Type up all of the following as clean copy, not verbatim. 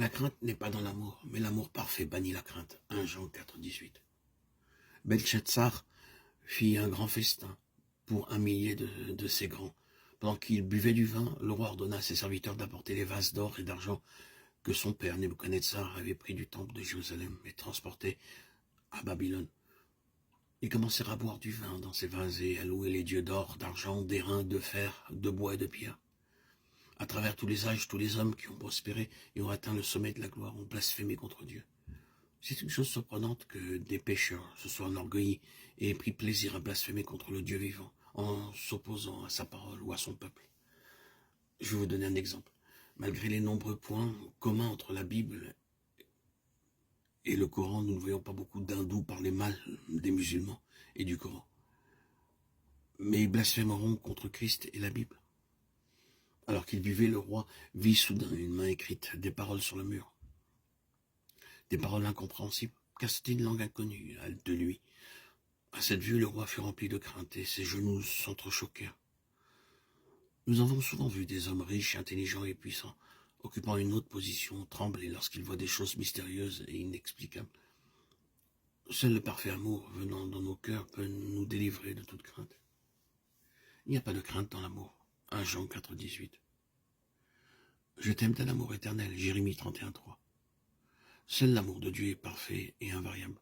La crainte n'est pas dans l'amour, mais l'amour parfait bannit la crainte. 1 Jean 4, 18. Belshazzar fit un grand festin pour 1 millier de ses grands. Pendant qu'il buvait du vin, le roi ordonna à ses serviteurs d'apporter les vases d'or et d'argent que son père Nebuchadnezzar avait pris du temple de Jérusalem et transporté à Babylone. Ils commencèrent à boire du vin dans ces vases et à louer les dieux d'or, d'argent, d'airain, de fer, de bois et de pierre. À travers tous les âges, tous les hommes qui ont prospéré et ont atteint le sommet de la gloire ont blasphémé contre Dieu. C'est une chose surprenante que des pécheurs se soient enorgueillis et aient pris plaisir à blasphémer contre le Dieu vivant, en s'opposant à sa parole ou à son peuple. Je vais vous donner un exemple. Malgré les nombreux points communs entre la Bible et le Coran, nous ne voyons pas beaucoup d'hindous parler mal des musulmans et du Coran. Mais ils blasphémeront contre Christ et la Bible. Alors qu'il buvait, le roi vit soudain une main écrite, des paroles sur le mur. Des paroles incompréhensibles, car c'était une langue inconnue de lui. À cette vue, le roi fut rempli de crainte et ses genoux s'entrechoquèrent. Nous avons souvent vu des hommes riches, intelligents et puissants, occupant une haute position, trembler lorsqu'ils voient des choses mystérieuses et inexplicables. Seul le parfait amour venant dans nos cœurs peut nous délivrer de toute crainte. Il n'y a pas de crainte dans l'amour. 1 Jean 4, 18. Je t'aime d'un amour éternel. Jérémie 31, 3. Seul l'amour de Dieu est parfait et invariable.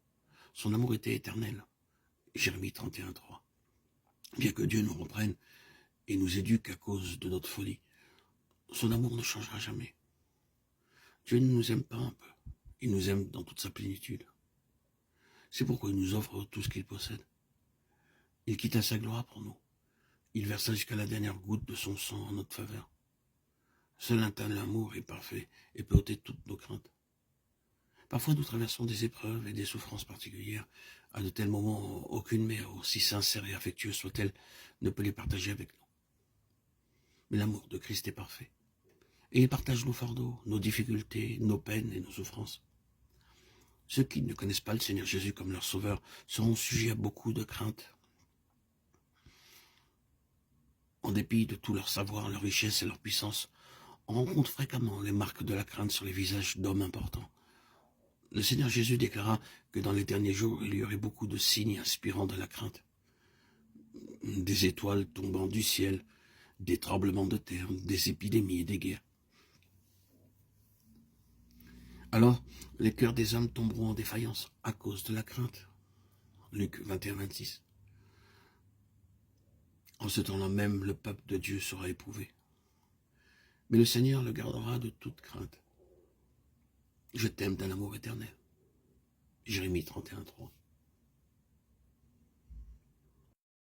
Son amour était éternel. Jérémie 31, 3. Bien que Dieu nous reprenne et nous éduque à cause de notre folie, son amour ne changera jamais. Dieu ne nous aime pas un peu. Il nous aime dans toute sa plénitude. C'est pourquoi il nous offre tout ce qu'il possède. Il quitta sa gloire pour nous. Il versa jusqu'à la dernière goutte de son sang en notre faveur. Seul un tel amour est parfait et peut ôter toutes nos craintes. Parfois nous traversons des épreuves et des souffrances particulières. À de tels moments, aucune mère, aussi sincère et affectueuse soit-elle, ne peut les partager avec nous. Mais l'amour de Christ est parfait. Et il partage nos fardeaux, nos difficultés, nos peines et nos souffrances. Ceux qui ne connaissent pas le Seigneur Jésus comme leur sauveur seront sujets à beaucoup de craintes. En dépit de tout leur savoir, leur richesse et leur puissance, on rencontre fréquemment les marques de la crainte sur les visages d'hommes importants. Le Seigneur Jésus déclara que dans les derniers jours, il y aurait beaucoup de signes inspirants de la crainte. Des étoiles tombant du ciel, des tremblements de terre, des épidémies et des guerres. Alors, les cœurs des hommes tomberont en défaillance à cause de la crainte. Luc 21, 26. En ce temps-là même, le peuple de Dieu sera éprouvé. Mais le Seigneur le gardera de toute crainte. Je t'aime d'un amour éternel. Jérémie 31, 3.